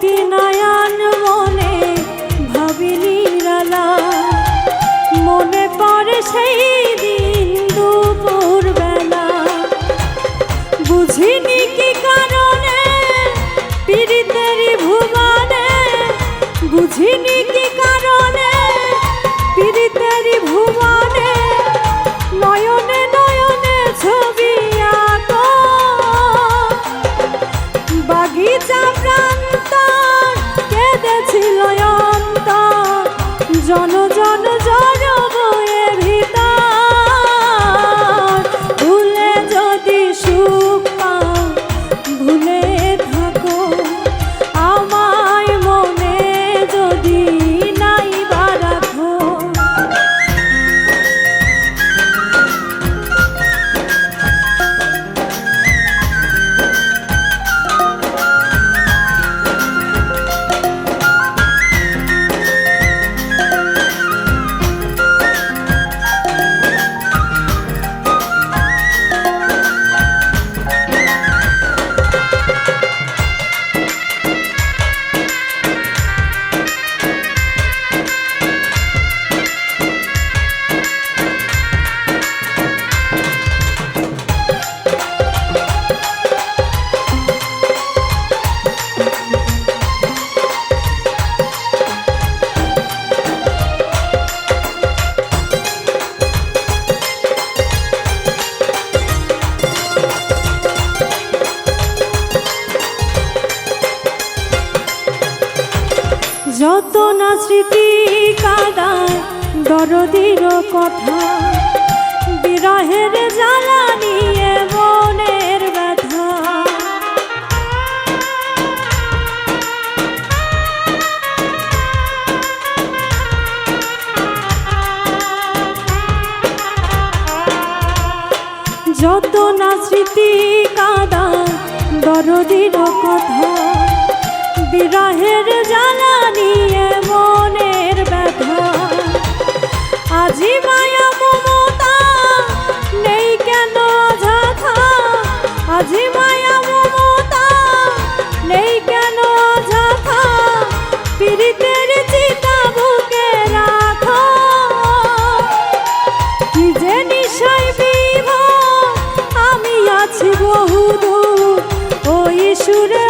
কি নয়ন মনে ভাবি নিরালা, মনে পড়ে সেই দিন দুপুর বেলা। বুঝিনি কি কারণে পীড়িতেরি ভুবনে, বুঝিনি কি কারণে পীড়িতেরি ভুবনে, নয়নে নয়নে ছবি আঁকো। বাগিচা প্রান্তর কেঁদেছিল অন্তর, জন জন জন বয়ে ভিতর। ভুলে যদি সুখ পাও ভুলে থাকো, আমায় মনে যদি নাই বা রাখো। যত না স্মৃতি কাদায় দরদির কথা, বিরহের জ্বালা নিয়ে মনের ব্যথা। যত না স্মৃতি কাদায় দরদির কথা, বিরহের জ্বালা নিয়ে মনের ব্যথা। আজি মায়া মমতা নেই কেন অযথা, আজি মায়া মমতা নেই কেন অযথা। পীড়িতের চিতা বুকে রাখো, কি যে নিশায় বিভোর আমি আছি বহুদূর। ওই সুরে